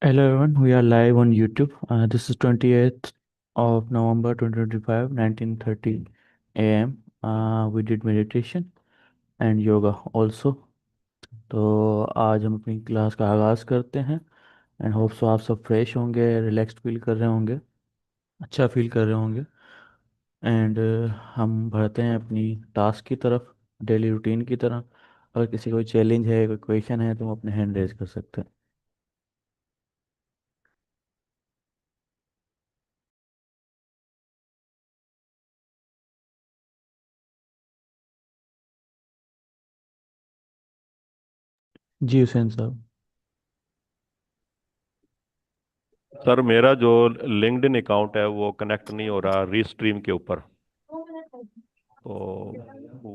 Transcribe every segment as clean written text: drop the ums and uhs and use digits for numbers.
Hello everyone, we are live on YouTube. This is 28th of November 2025, 19:30 a.m. We did meditation and yoga also. तो आज हम अपनी class का आगाज़ करते हैं एंड होप सो आप सब फ्रेश होंगे, रिलैक्स्ड फील कर रहे होंगे, अच्छा फील कर रहे होंगे एंड हम बढ़ते हैं अपनी टास्क की तरफ, डेली रूटीन की तरह। अगर किसी कोई चैलेंज है, कोई क्वेश्चन है तो हम अपने हैंड रेज कर सकते हैं। जी हुसैन साहब। सर मेरा जो लिंक्डइन अकाउंट है वो कनेक्ट नहीं हो रहा रीस्ट्रीम के ऊपर। तो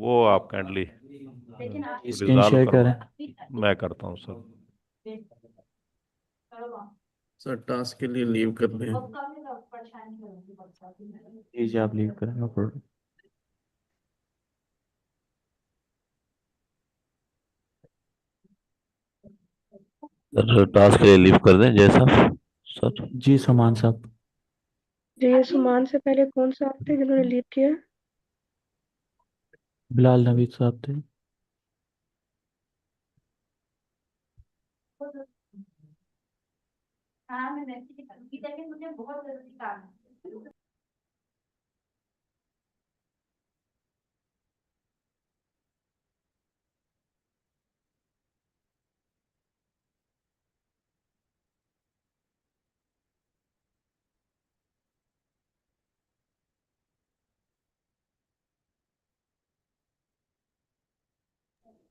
वो आप काइंडली स्क्रीन रिजॉल्व शेयर करवा। करें। मैं करता हूँ सर। सर टास्क के लिए लीव कर दें। जी जी, आप लीव करें, नो प्रॉब्लम। सर टास्क के लिए लीव कर दें जैसा। सर जी समान साहब। जी ये सुमान से पहले कौन सा आप थे जिन्होंने लीव किया? बिलाल नवीद साहब थे।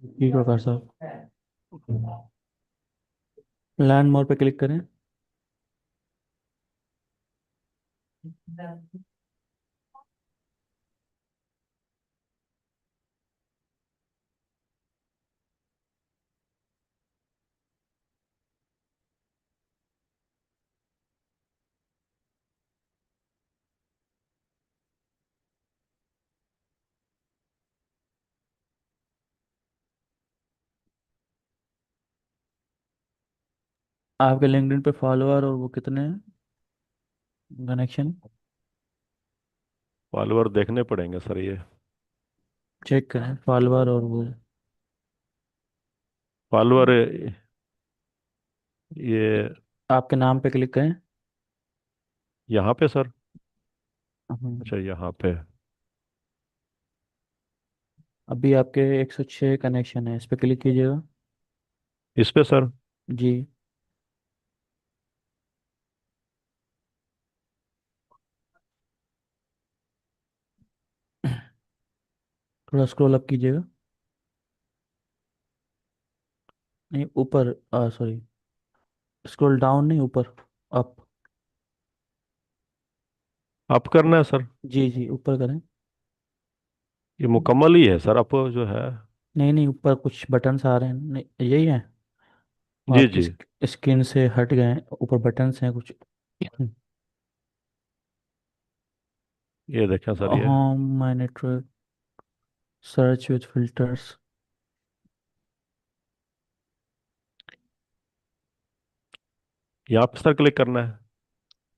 जी प्रकाश साहब। लैंड मोर पे क्लिक करें। आपके लिंक्डइन पे फॉलोअर और वो कितने हैं, कनेक्शन? फॉलोअर देखने पड़ेंगे सर ये। चेक करें फॉलोअर और वो। फॉलोअर ये आपके नाम पे क्लिक करें। यहाँ पे सर। हम्म, अच्छा यहाँ पे। अभी आपके 106 कनेक्शन है, इस पे क्लिक कीजिएगा। इस पे सर। जी। थोड़ा स्क्रॉल अप कीजिएगा। नहीं ऊपर, सॉरी, स्क्रॉल डाउन नहीं, ऊपर, अप। अप करना है सर। जी जी, ऊपर करें। ये मुकम्मल ही है सर अप जो है। नहीं नहीं, ऊपर कुछ बटन्स आ रहे हैं, नहीं यही है। वो जी आपकी जी। स्क्रीन से हट गए हैं, ऊपर बटन्स हैं कुछ। ये देखें सर ये। Home my network, search with filters. यहाँ पे सर क्लिक करना है।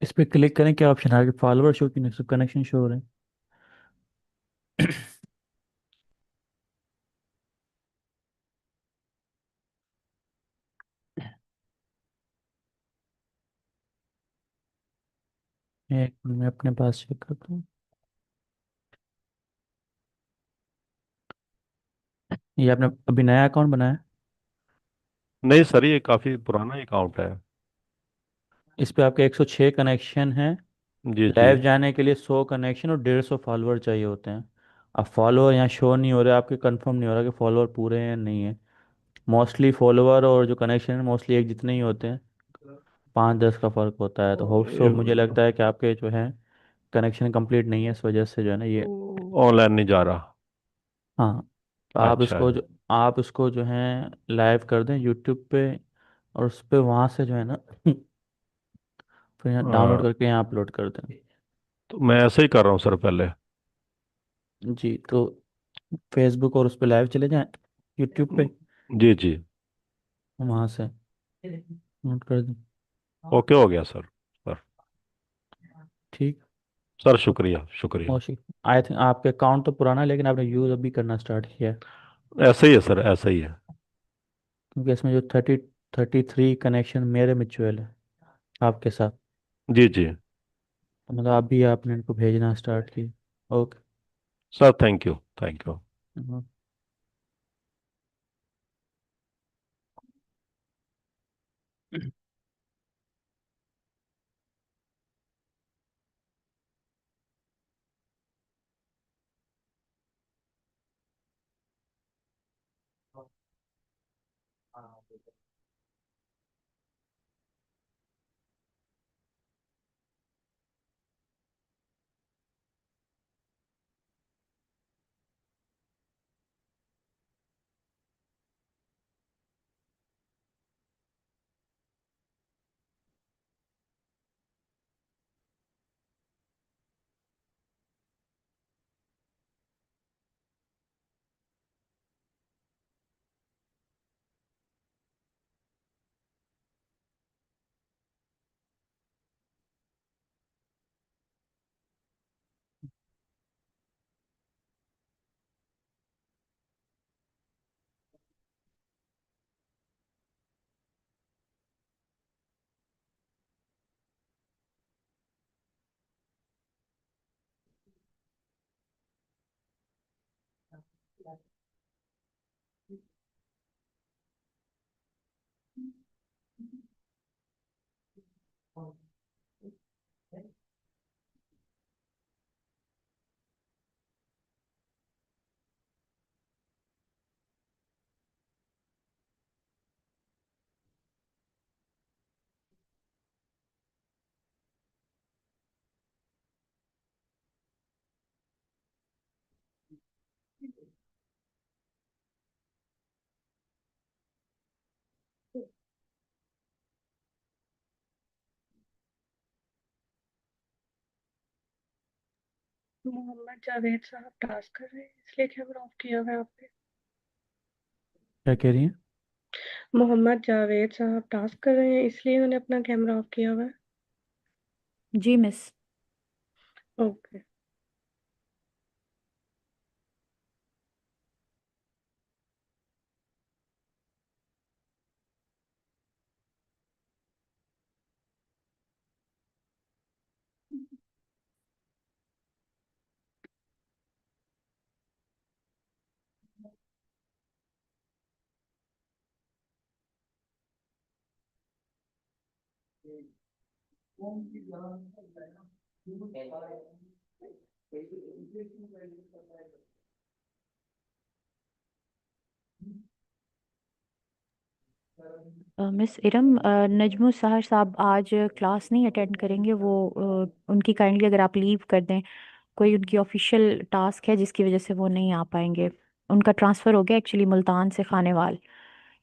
इस पे क्लिक करें, क्या ऑप्शन आ गया? फॉलोअर शो की नहीं, सब कनेक्शन शो हो रहे हैं। एक मिनट में अपने पास चेक करता हूँ। ये आपने अभी नया अकाउंट बनाया है? नहीं सर ये काफ़ी पुराना अकाउंट है। इस पे आपके 106 कनेक्शन हैं। जी जी। लाइव जाने के लिए 100 कनेक्शन और 150 फॉलोअर चाहिए होते हैं। अब फॉलोअर यहाँ शो नहीं हो रहे आपके, कंफर्म नहीं हो रहा कि फॉलोअर पूरे हैं या नहीं है। मोस्टली फॉलोअर और जो कनेक्शन है मोस्टली एक जितने ही होते हैं, 5-10 का फर्क होता है। तो होप सो, मुझे लगता है कि आपके जो है कनेक्शन कंप्लीट नहीं है, इस वजह से जो है ना ये। ऑनलाइन नहीं जा रहा। हाँ, तो अच्छा। आप इसको जो है लाइव कर दें यूट्यूब पे, और उस पे वहाँ से जो है ना फिर यहाँ डाउनलोड हाँ, करके यहाँ अपलोड कर दें। तो मैं ऐसे ही कर रहा हूँ सर पहले। जी, तो फेसबुक और उस पे लाइव चले जाएं, यूट्यूब पे, जी जी। वहाँ से नोट कर दें। ओके हो गया सर। सर ठीक। सर तो शुक्रिया शुक्रिया। मोशी, आई थिंक आपके अकाउंट तो पुराना है लेकिन आपने यूज अभी करना स्टार्ट किया है, ऐसा ही है सर, ऐसा ही है। क्योंकि इसमें जो 33 कनेक्शन मेरे म्यूचुअल है आपके साथ, जी जी। तो मतलब अभी आपने इनको भेजना स्टार्ट किया। Okay. Sir thank you thank you. Mohammad Javed साहब टास्क कर रहे हैं इसलिए कैमरा ऑफ किया हुआ है आपने। क्या कह रही हैं? मोहम्मद जावेद साहब टास्क कर रहे हैं इसलिए उन्होंने अपना कैमरा ऑफ किया हुआ है। जी मिस। ओके। मिस इरम, नजमू सहर साहब आज क्लास नहीं अटेंड करेंगे। वो उनकी काइंडली अगर आप लीव कर दें, कोई उनकी ऑफिशियल टास्क है जिसकी वजह से वो नहीं आ पाएंगे। उनका ट्रांसफ़र हो गया एक्चुअली मुल्तान से खानेवाल,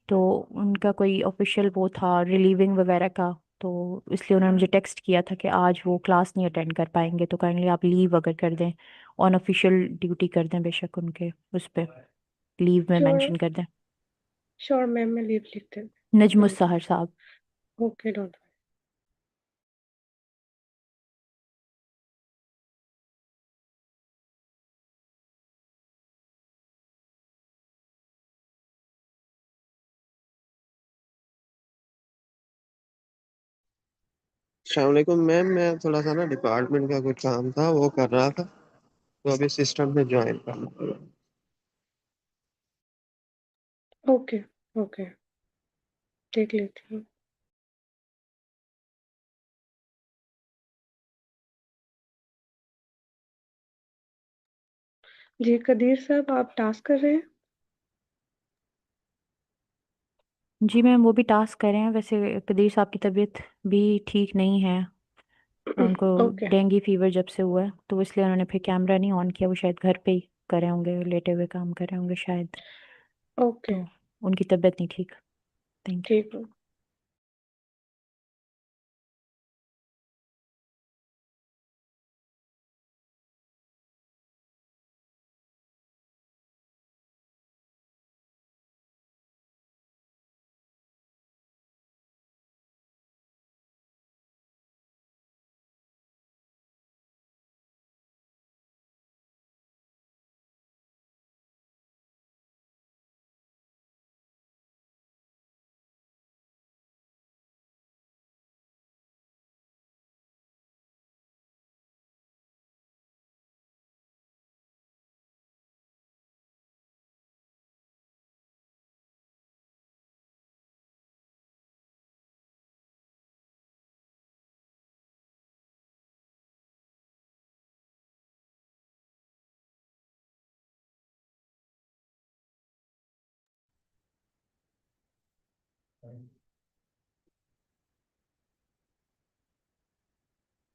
तो उनका कोई ऑफिशियल वो था रिलीविंग वगैरह का, तो इसलिए उन्होंने मुझे टेक्स्ट किया था कि आज वो क्लास नहीं अटेंड कर पाएंगे। तो काइंडली आप लीव अगर कर दें, ऑन ऑफिशियल ड्यूटी कर दें, बेशक उनके उस पर लीव में श्योर। मेंशन कर दें। श्योर मैम, मैं लीव लिख नजमू देती सहर साहब। हूँ। Okay, don't. अस्सलामुअलैकुम मैम, मैं थोड़ा सा ना डिपार्टमेंट का कुछ काम था वो कर रहा था, तो अभी सिस्टम में ज्वाइन करना। ओके। ओके, देख लेती हूँ। जी कदीर साहब, आप टास्क कर रहे हैं? जी मैम, वो भी टास्क कर रहे हैं। वैसे कदीर साहब की तबीयत भी ठीक नहीं है, उनको ओके। डेंगू फीवर जब से हुआ है, तो इसलिए उन्होंने फिर कैमरा नहीं ऑन किया। वो शायद घर पे ही कर रहे होंगे, लेटे हुए काम कर रहे होंगे शायद। ओके। तो उनकी तबीयत नहीं ठीक। Thank you. ठीक है।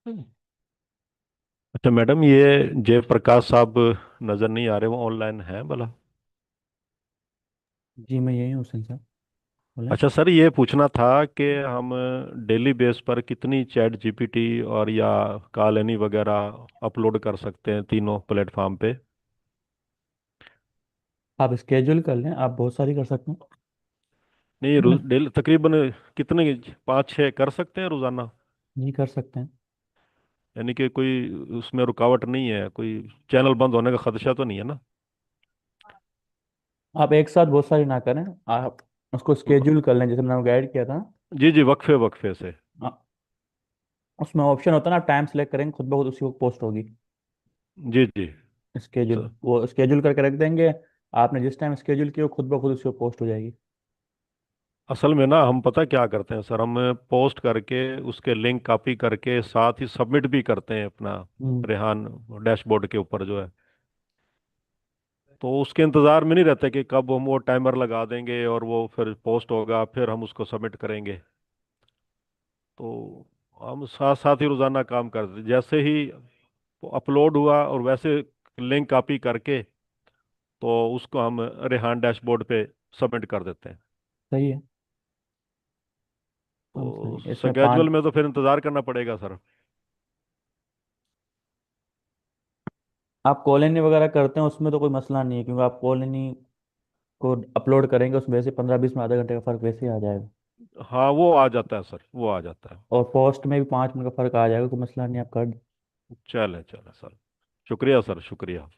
अच्छा मैडम, ये जयप्रकाश साहब नजर नहीं आ रहे, वो ऑनलाइन है भला? जी मैं यही हूँ हुसैन साहब, बोलें। अच्छा सर, ये पूछना था कि हम डेली बेस पर कितनी चैट जीपीटी और या कॉलोनी वगैरह अपलोड कर सकते हैं तीनों प्लेटफॉर्म पे? आप स्केड्यूल कर लें, आप बहुत सारी कर सकते हैं। नहीं, डेली तकरीबन कितने, 5-6 कर सकते हैं रोजाना? जी कर सकते हैं। यानी कि कोई उसमें रुकावट नहीं है, कोई चैनल बंद होने का खदशा तो नहीं है ना? आप एक साथ बहुत सारी ना करें, आप उसको स्केड्यूल कर लें, जैसे मैंने गाइड किया था। जी जी, वक्फे वक्फे से। आ- उसमें ऑप्शन होता है ना, टाइम सेलेक्ट करेंगे, खुद ब खुद उसी वक्त पोस्ट होगी। जी जी। स्केड्यूल, स- वो स्केड्यूल करके रख देंगे। आपने जिस टाइम स्केड्यूल किया वो खुद ब खुद उसी वक्त पोस्ट हो जाएगी। असल में ना हम पता क्या करते हैं सर, हम पोस्ट करके उसके लिंक कॉपी करके साथ ही सबमिट भी करते हैं अपना हम्म। रेहान डैशबोर्ड के ऊपर जो है। तो उसके इंतज़ार में नहीं रहते कि कब हम वो टाइमर लगा देंगे और वो फिर पोस्ट होगा, फिर हम उसको सबमिट करेंगे। तो हम साथ साथ ही रोज़ाना काम करते हैं। जैसे ही अपलोड हुआ और वैसे लिंक कॉपी करके तो उसको हम रेहान डैशबोर्ड पे सबमिट कर देते हैं। सही है। हम तो सही, इसमें स्केजुअल 5। में तो फिर इंतज़ार करना पड़ेगा सर। आप कॉलोनी वगैरह करते हैं उसमें तो कोई मसला नहीं है, क्योंकि आप कॉलोनी को अपलोड करेंगे उसमें वैसे 15-20 में आधा घंटे का फर्क वैसे ही आ जाएगा। हाँ वो आ जाता है सर, वो आ जाता है। और पोस्ट में भी 5 मिनट का फर्क आ जाएगा, कोई मसला नहीं, आप कर दें। चले चले सर, शुक्रिया सर, शुक्रिया।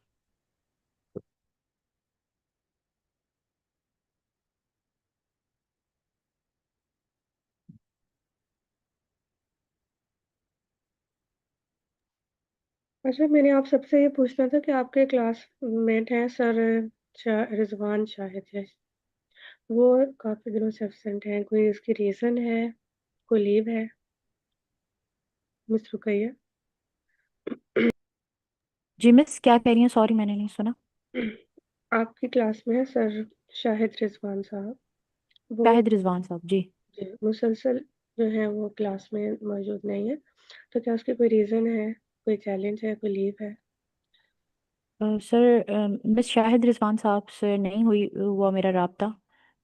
अच्छा, मैंने आप सबसे ये पूछना था कि आपके क्लासमेट हैं सर रिजवान शाहिद है, वो काफी दिनों से एब्सेंट हैं, कोई इसकी रीजन है, कोई लीव है? मिस रुकैया। जी मिस, क्या कह रही हैं? सॉरी, मैंने नहीं सुना। आपकी क्लास में है सर शाहिद रिजवान साहब, वो शाहिद रिजवान साहब जी। जी, मुसलसल जो है वो क्लास में मौजूद नहीं है, तो क्या उसकी कोई रीज़न है, कोई चैलेंज है, कोई लीव है? सर, मिस शाहिद रिजवान साहब से नहीं हुआ मेरा राब्ता।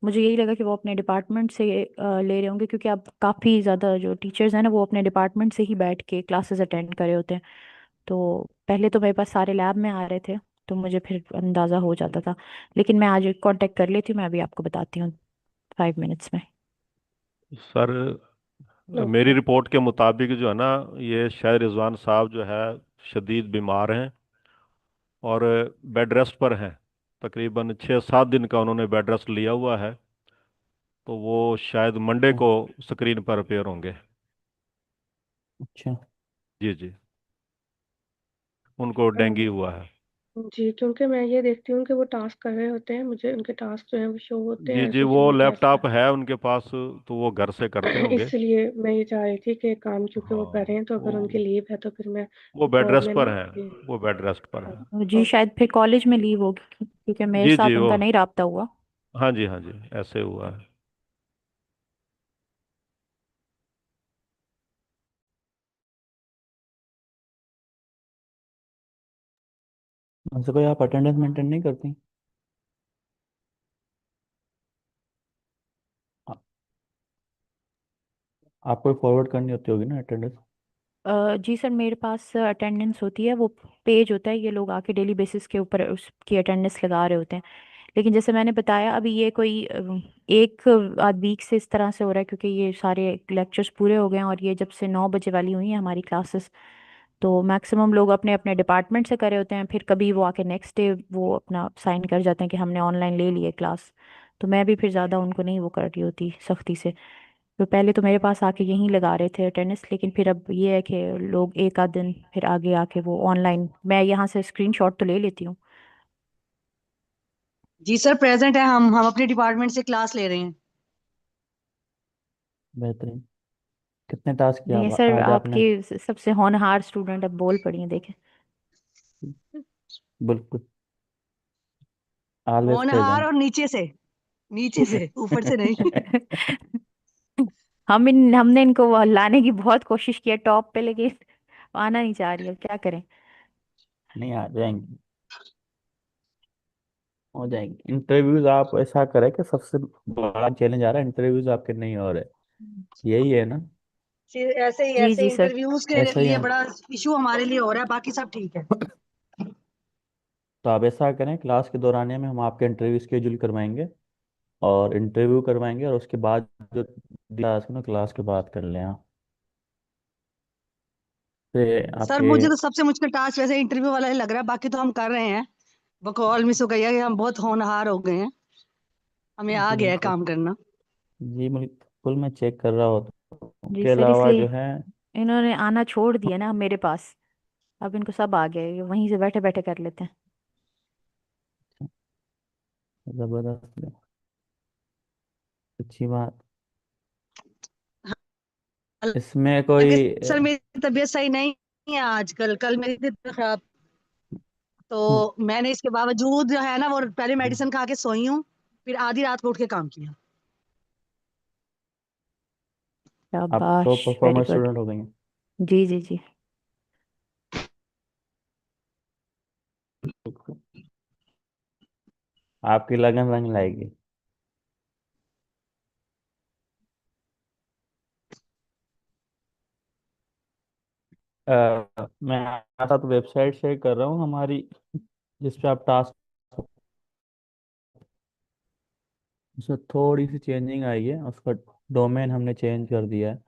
मुझे यही लगा कि वो अपने डिपार्टमेंट से ले रहे होंगे, क्योंकि अब काफ़ी ज़्यादा जो टीचर्स हैं ना वो अपने डिपार्टमेंट से ही बैठ के क्लासेस अटेंड कर रहे होते हैं। तो पहले तो मेरे पास सारे लैब में आ रहे थे, तो मुझे फिर अंदाज़ा हो जाता था। लेकिन मैं आज कांटेक्ट कर लेती हूँ, मैं अभी आपको बताती हूँ 5 मिनट्स में। Sir okay. मेरी रिपोर्ट के मुताबिक जो है ना, ये शायद रिजवान साहब जो है शदीद बीमार हैं और बेड रेस्ट पर हैं। तकरीबन 6-7 दिन का उन्होंने बेड रेस्ट लिया हुआ है। तो वो शायद मंडे अच्छा। को स्क्रीन पर अपेयर होंगे। अच्छा। जी जी, उनको डेंगू हाँ हुआ है। जी, क्योंकि मैं ये देखती हूँ कि वो टास्क कर रहे होते हैं, मुझे उनके टास्क जो हैं वो शो होते जी हैं जी, ऐसे कि वो वो कैसे लैपटॉप है उनके पास, तो वो घर से करते होंगे। इसलिए मैं ये चाह रही थी कि काम चूंकि वो कर हाँ रहे हैं, तो अगर उनकी वो लीव है तो फिर मैं वो बेड कॉल रेस्ट में पर ना है। जी। वो बेड रेस्ट पर है। जी ओके। शायद फिर कॉलेज में लीव होगी, क्योंकि मेरे जी जी साथ वो, उनका नहीं राब्ता हुआ। हाँ जी हाँ जी, ऐसे हुआ है। उनसे कोई आप अटेंडेंस मेंटेन नहीं करती? आ- आपको फॉरवर्ड करनी होती होगी ना अटेंडेंस? जी सर, मेरे पास अटेंडेंस होती है, वो पेज होता है, ये लोग आके डेली बेसिस के ऊपर उसकी अटेंडेंस लगा रहे होते हैं। लेकिन जैसे मैंने बताया, अभी ये कोई एक आध वीक से इस तरह से हो रहा है, क्योंकि ये सारे लेक्चर्स पूरे हो गए हैं और ये जब से 9 बजे वाली हुई हैं हमारी क्लासेस, तो मैक्सिमम लोग अपने अपने डिपार्टमेंट से करे होते हैं। फिर कभी वो आके नेक्स्ट डे वो अपना साइन कर जाते हैं कि हमने ऑनलाइन ले ली है क्लास। तो मैं भी फिर ज़्यादा उनको नहीं वो कर रही होती सख्ती से। तो पहले तो मेरे पास आके यहीं लगा रहे थे अटेंडेंस, लेकिन फिर अब ये है कि लोग एक आध दिन फिर आगे आके वो ऑनलाइन, मैं यहाँ से स्क्रीनशॉट तो ले लेती हूँ। जी सर, प्रेजेंट है। हम अपने डिपार्टमेंट से क्लास ले रहे हैं। बेहतरीन। कितने टास्क किया देखें सर, आज आपने? आपकी सबसे होनहार स्टूडेंट अब बोल पड़ी है, देखें। बिल्कुल। ऑलवेज होनहार प्रेजेंट। और नीचे से ऊपर से नहीं। हमने इनको वो लाने की बहुत कोशिश की है टॉप पे, लेकिन आना नहीं चाह रही, अब क्या करें। नहीं आ जाएंगे, हो जाएंगे इंटरव्यूज। आप ऐसा करें कि सबसे बड़ा चैलेंज आ रहा है, इंटरव्यूज आपके नहीं हो रहे, यही है ना? ऐसे ही जी ऐसे जी सर। इंटरव्यूज के ऐसा ही लिए है। बड़ा इशू हमारे लिए हो रहा है, बाकी सब ठीक है। तो आप ऐसा करें, क्लास के दौरान में हम आपके इंटरव्यू स्केड्यूल करवाएंगे, और इंटरव्यू करवाएंगे, और उसके बाद जो क्लास ना, क्लास के बाद कर लें आप। फिर सर आपके। मुझे तो सबसे मुश्किल टास्क वैसे इंटरव्यू वाला ही लग रहा है, बाकी तो हम कर रहे हैं। वो कॉल मिस हो गई है, हम बहुत होनहार हो गए हैं, हमें आ जी गया है बिल्कुल। काम करना। जी बिल्कुल, मैं चेक कर रहा होता हूँ, जी उसके सर, अलावा इसलिए जो है। इन्होंने आना छोड़ दिया ना मेरे पास। अब इनको सब आ गया है, ये वहीं से बैठे बैठे कर लेते हैं। जबरदस्त, अच्छी बात। इसमें हालांकि कोई सर मेरी तबीयत सही नहीं है आजकल, कल मेरी तबीयत खराब, हम्म, तो मैंने इसके बावजूद जो है ना वो पहले मेडिसिन खा के सोई हूँ, फिर आधी रात को उठ के काम किया। आप शाबाश, top very performer good. Student हो गई हैं। जी जी जी। आपकी लगन रंग लाएगी। मैं आपके साथ वेबसाइट शेयर कर रहा हूँ हमारी, जिस पे आप टास्क, उसमें थोड़ी सी चेंजिंग आई है, उसका डोमेन हमने चेंज कर दिया है।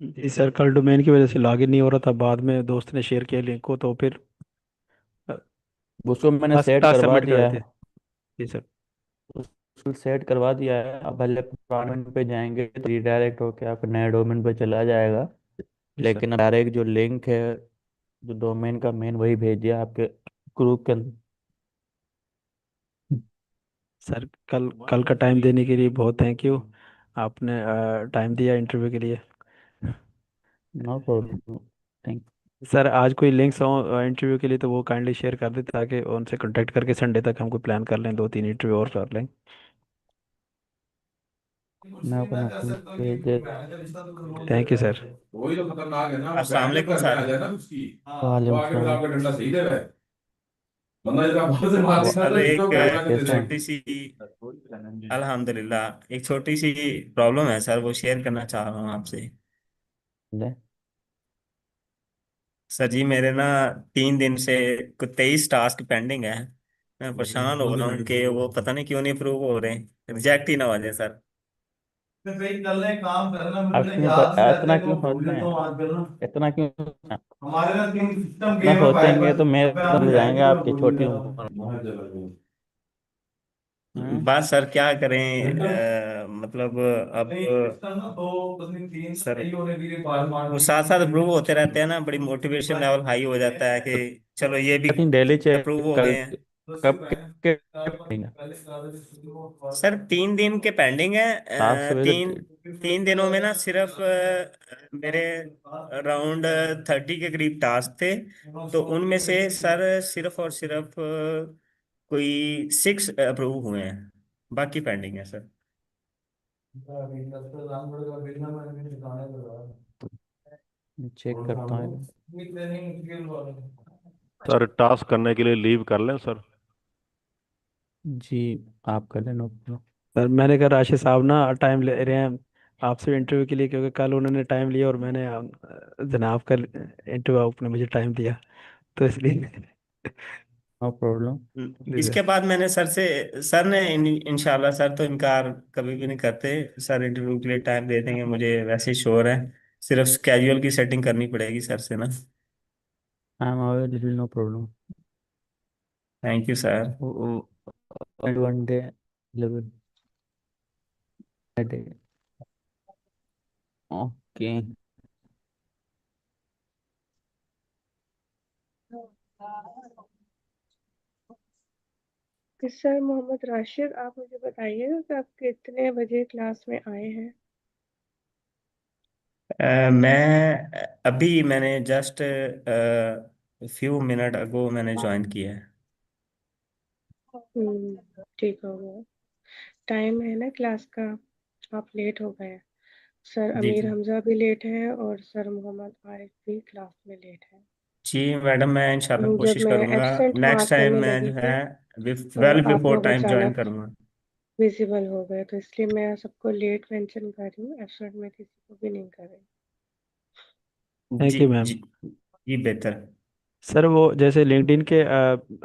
जी सर, कल डोमेन की वजह से लॉगिन नहीं हो रहा था, बाद में दोस्त ने शेयर किया लिंक को, तो फिर उसको मैंने टास्क सेट टास्क करवा सबमिट कर दिया रहे थे। है। जी सर। उसको सेट करवा दिया है, अब पहले डोमेन पे जाएंगे तो रिडायरेक्ट होके आपके नए डोमेन पे चला जाएगा। जी सर। लेकिन डायरेक्ट जो लिंक है, जो डोमेन का मेन, वही भेज दिया आपके ग्रुप के अंदर। सर कल कल का टाइम देने के लिए बहुत थैंक यू, आपने टाइम दिया इंटरव्यू के लिए। No problem, thank. सर आज कोई लिंक्स हो इंटरव्यू के लिए तो वो काइंडली शेयर कर दे, ताकि उनसे कांटेक्ट करके संडे तक हमको प्लान कर लें, 2-3 इंटरव्यू और कर लें। मैं आपको नाम भेज दे। Thank you sir. अस्सलाम वालेकुम सर। वालेकुम सलाम। सर एक कैसे हैं? छोटी सी, अल्हम्दुलिल्लाह, एक छोटी सी प्रॉब्लम है सर, वो शेयर करना चाह रहा हूँ आपसे। ले। सर जी मेरे ना 3 दिन से कुछ 23 टास्क पेंडिंग है। मैं परेशान हो रहा हूँ कि वो पता नहीं क्यों नहीं अप्रूव हो रहे, रिजेक्ट ही ना हो जाए सर। आप क्यों इतना क्यों सोचते हैं? इतना क्यों इतना सोचेंगे तो मेरे तो हो जाएंगे आपके, छोटी उम्र में। हम्म। बात सर क्या करें, मतलब अब सर वो साथ साथ अप्रूव होते रहते हैं ना, बड़ी मोटिवेशन लेवल हाई हो जाता है कि चलो ये भी लेकिन डेली चेक अप्रूव हो कल, गए हैं। कब के पेंडिंग है? सर 3 दिन के पेंडिंग है। सात सवेरे तीन तीन दिनों में ना सिर्फ मेरे अराउंड 30 के करीब टास्क थे, तो उनमें से सर सिर्फ और सिर्फ कोई 6 अप्रूव हुए हैं, बाकी पेंडिंग है सर। चेक करता हूँ। सर टास्क करने के लिए लीव कर लें सर। जी, आप कर लेना अपना। सर मैंने कहा राशिद साहब ना टाइम ले रहे हैं आपसे इंटरव्यू के लिए, क्योंकि कल उन्होंने टाइम लिया और मैंने जनाब का इंटरव्यू आपने मुझे टाइम दिया, तो इसलिए नो प्रॉब्लम। जी इसके सर। बाद मैंने सर से, सर ने इंशाल्लाह सर तो इनकार कभी भी नहीं करते, सर इंटरव्यू के लिए टाइम दे देंगे, मुझे वैसे ही श्योर है। सिर्फ कैजुअल की सेटिंग करनी पड़ेगी सर से ना। I am available, no problem. Thank you sir. One day 11 day. Okay. Sir Mohammad Rashid, आप मुझे बताइएगा कि आप कितने बजे क्लास में आए हैं? मैंने जस्ट फ्यू मिनट अगो मैंने ज्वाइन किया है। ठीक हो गया। टाइम है ना क्लास का, आप लेट हो गए। सर जी अमीर जी हमजा भी लेट है और सर मोहम्मद आरिफ भी क्लास में लेट है। जी मैडम, मैं इंशाल्लाह जब कोशिश मैं करूंगा एब्सेंट नेक्स्ट मार्क टाइम करने मैं लगी जो थी है तो वेल आप बिफोर लोग टाइम ज्वाइन अचानक करूंगा। विजिबल हो गए, तो इसलिए मैं सबको लेट मेंशन कर रही हूँ, एब्सेंट में किसी को भी नहीं कर रही। थैंक जी यू मैम। जी जी बेहतर। सर वो जैसे लिंक्डइन के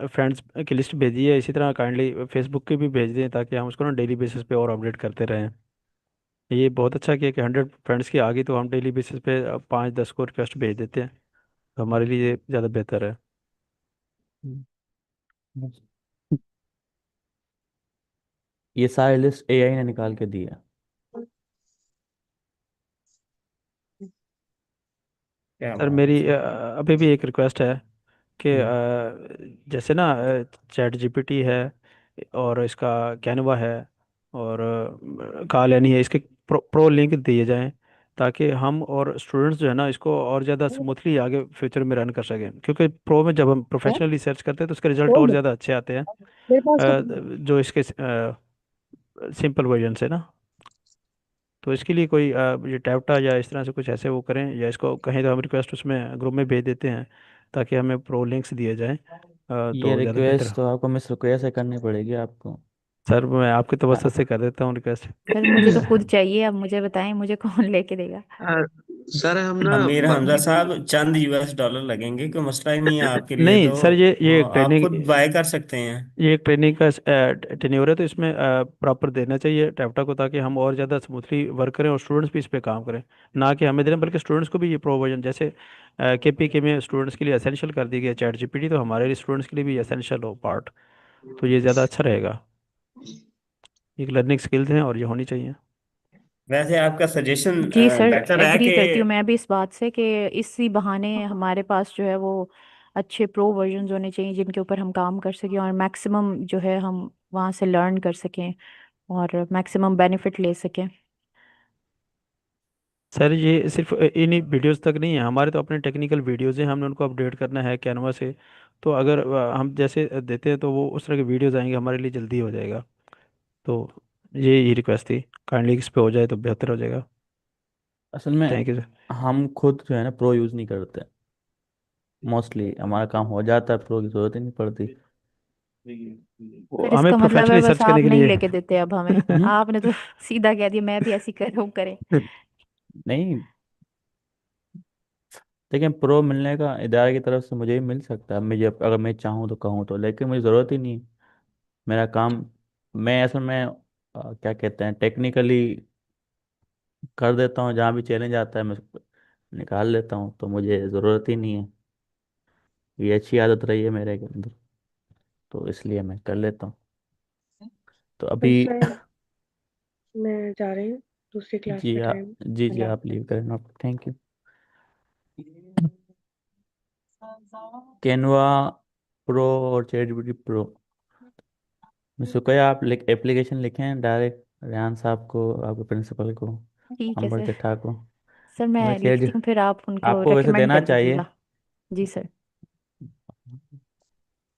फ्रेंड्स की लिस्ट भेजी है, इसी तरह काइंडली फेसबुक की भी भेज दें ताकि हम उसको ना डेली बेसिस पे और अपडेट करते रहें। ये बहुत अच्छा किया कि 100 फ्रेंड्स की आ गई तो हम डेली बेसिस पे 5-10 को रिक्वेस्ट भेज देते हैं, तो हमारे लिए ये ज़्यादा बेहतर है। ये सारी लिस्ट एआई ने निकाल के दी है। क्या सर बात है मेरी सर। अभी भी एक रिक्वेस्ट है कि हम्म। जैसे ना चैट जीपीटी है और इसका कैनवा है और काल यानी है, इसके प्रो लिंक दिए जाएं ताकि हम और स्टूडेंट्स जो है ना इसको और ज़्यादा स्मूथली आगे फ्यूचर में रन कर सकें, क्योंकि प्रो में जब हम प्रोफेशनली सर्च करते हैं तो उसके रिजल्ट और ज़्यादा अच्छे आते हैं जो इसके सिंपल वर्जन से ना। तो इसके लिए कोई ये टैप्टा या इस तरह से कुछ ऐसे वो करें, या इसको कहीं तो हम रिक्वेस्ट उसमें ग्रुप में भेज देते हैं ताकि हमें प्रो लिंक्स दिए जाएं, ये तो ज़्यादा बेहतर रिक्वेस्ट हो। तो आपको मिस रिक्वेस्ट से करनी पड़ेगी आपको। सर मैं आपकी हाँ, तवज्जो से कर देता हूँ रिक्वेस्ट। सर मुझे तो खुद चाहिए, अब मुझे बताएं मुझे कौन लेके देगा। अ, सर हम ना अमीर हमजा बाकी साहब, चंद US$ लगेंगे, कोई मसला ही नहीं है आपके लिए नहीं तो। सर, ये एक आप ट्रेनिंग, खुद बाय कर सकते हैं। ये एक ट्रेनिंग का टेन्योर है, तो इसमें प्रॉपर देना चाहिए टैप्टा को ताकि हम और ज़्यादा स्मूथली वर्क करें और स्टूडेंट्स भी इस पे काम करें, ना कि हमें देना बल्कि स्टूडेंट्स को भी ये प्रोविजन, जैसे केपीके में स्टूडेंट्स के लिए एसेंशियल कर दी गई है चैट जीपीटी, तो हमारे लिए स्टूडेंट्स के लिए भी एसेंशियल हो पार्ट, तो ये ज़्यादा अच्छा रहेगा। एक लर्निंग स्किल्स हैं और ये होनी चाहिए। वैसे आपका सजेशन जी सर, बेटर है एग्री कि करती हूँ मैं भी इस बात से कि इसी बहाने हमारे पास जो है वो अच्छे प्रो वर्जन्स होने चाहिए जिनके ऊपर हम काम कर सकें और मैक्सिमम जो है हम वहाँ से लर्न कर सकें और मैक्सिमम बेनिफिट ले सकें। सर ये सिर्फ इन्हीं वीडियोस तक नहीं है, हमारे तो अपने टेक्निकल वीडियोस हैं, हमने उनको अपडेट करना है कैनवा से, तो अगर हम जैसे देते हैं तो वो उस तरह के वीडियोस आएंगे, हमारे लिए जल्दी हो जाएगा। तो ये रिक्वेस्ट थी, काइंडली इस पे हो जाए तो बेहतर हो जाएगा। असल में थैंक यू सर। हम खुद जो है ना प्रो यूज़ नहीं करते। मोस्टली हमारा काम हो जाता है, प्रो की जरूरत ही नहीं पड़ती। वो सर हमें इसका मतलब है प्रोफेशनली बस सर्च करने आप के नहीं लिए। लेके देते अब हमें। हम्म। आपने तो सीधा कह दिया मैं भी ऐसी कर रहा हूँ करें। नहीं, लेकिन प्रो मिलने का इदारे की तरफ से मुझे भी मिल सकता है, मुझे अगर मैं चाहूँ तो कहूँ तो, लेकिन मुझे ज़रूरत ही नहीं है। मेरा काम, मैं असल में क्या कहते हैं, टेक्निकली कर देता हूँ, जहाँ भी चैलेंज आता है मैं उसको निकाल लेता हूँ, तो मुझे ज़रूरत ही नहीं है। ये अच्छी आदत रही है मेरे के अंदर, तो इसलिए मैं कर लेता हूँ। तो तो अभी सर मैं जा रही हूँ, दूसरी क्लास जी का आप, टाइम। जी जी अल्लाह आप हाफ़िज़। लीव करें ना, थैंक यू। कैनवा प्रो और चैट जीपीटी प्रो में शुक्रिया, आप एप्लीकेशन लिखें डायरेक्ट रेहान साहब को, आपके प्रिंसिपल को, ठीक है अंबर सर। चट्ठा को। सर हमें मैं चैट, लिखती हूँ, फिर आप उनको आपको वैसे रेकमेंड देना कर चाहिए। दीजिएगा। जी सर।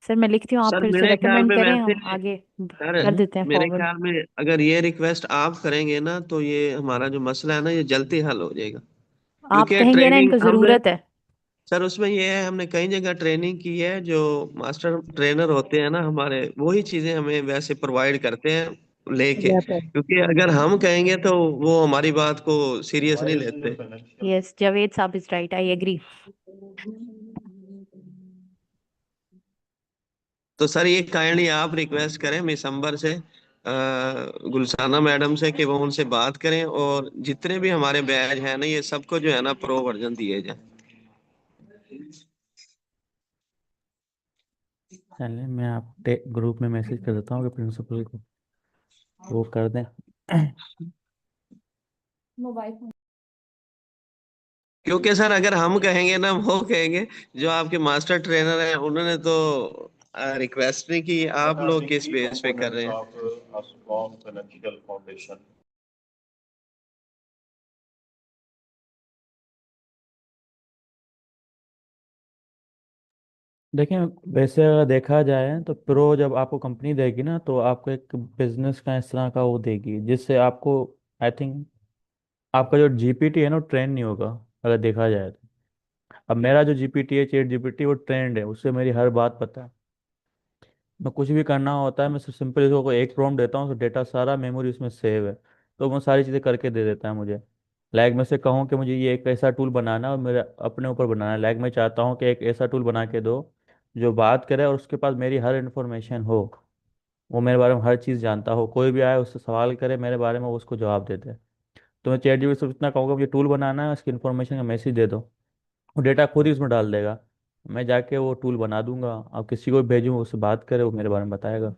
सर मैं लिखती हूँ, आप सर फिर से मेरे ख्याल रेकमेंड में करें, वैसे हम आगे सर कर हम्म। देते हैं मेरे फॉरवर्ड। ख्याल में अगर ये रिक्वेस्ट आप करेंगे ना तो ये हमारा जो मसला है ना ये जल्दी हल हो जाएगा, आप क्योंकि कहेंगे ना ट्रेनिंग इनको हमने ज़रूरत है। सर उसमें ये है हमने कई जगह ट्रेनिंग की है, जो मास्टर ट्रेनर होते हैं ना हमारे वही चीजें हमें वैसे प्रोवाइड करते हैं लेके, क्योंकि अगर हम कहेंगे तो वो हमारी बात को सीरियस नहीं लेते। यस, जावेद साहब इज राइट, आई एग्री। तो सर ये काइंडली आप रिक्वेस्ट करें मिस अंबर से, गुलसाना मैडम से कि वो उनसे बात करें और जितने भी हमारे बैच हैं ना ये सबको जो है ना प्रो वर्जन दिए जाए। चलिए, मैं आप ग्रुप में मैसेज कर देता हूँ कि प्रिंसिपल को वो कर दें। मोबाइल क्योंकि सर अगर हम कहेंगे ना वो कहेंगे जो आपके मास्टर ट्रेनर हैं उन्होंने तो रिक्वेस्ट नहीं की, आप लोग किस बेस पे कर रहे हैं। देखें, वैसे अगर देखा जाए तो प्रो जब आपको कंपनी देगी ना, तो आपको एक बिजनेस का इस तरह का वो देगी, जिससे आपको, आई थिंक, आपका जो जीपीटी है ना, वो ट्रेन नहीं होगा, अगर देखा जाए तो। अब मेरा जो जीपीटी है, चैट जीपीटी, वो ट्रेंड है, उससे मेरी हर बात पता है। मैं कुछ भी करना होता है, मैं सिर्फ सिंपल इसको एक प्रॉम्प्ट देता हूँ, तो डेटा सारा मेमोरी उसमें सेव है, तो वो सारी चीज़ें करके दे देता है मुझे। लाइक मैं से कहूँ कि मुझे ये एक ऐसा टूल बनाना है और मेरे अपने ऊपर बनाना है, लाइक मैं चाहता हूँ कि एक ऐसा टूल बना के दो जो बात करे और उसके पास मेरी हर इन्फॉर्मेशन हो, वो मेरे बारे में हर चीज़ जानता हो, कोई भी आए उससे सवाल करे मेरे बारे में, वो उसको जवाब देते हैं। तो मैं चैट जीपीटी से इतना कहूँगा, मुझे टूल बनाना है, उसकी इन्फॉर्मेशन का मैसेज दे दो, वो डेटा खुद ही उसमें डाल देगा। मैं जाके वो टूल बना दूंगा, अब किसी को भी भेजूँ, उससे बात करे, वो मेरे बारे में बताएगा।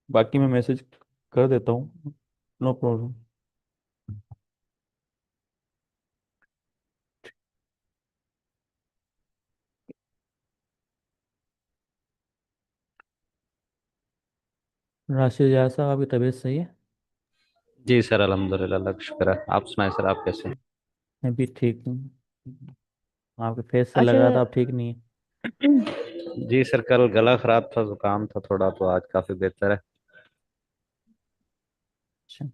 बाकी मैं मैसेज कर देता हूँ, नो प्रॉब्लम। राशिद यार साहब, आपकी तबीयत सही है? जी सर, अल्हम्दुलिल्लाह, अल्लाह का शुक्र है। आप सुनाए सर, आप कैसे हैं? मैं भी ठीक हूँ। आपके फेस से लग अच्छा। रहा था आप ठीक नहीं है। जी सर, कल गला खराब था, जुकाम था थोड़ा, तो आज काफी बेहतर है। अच्छा।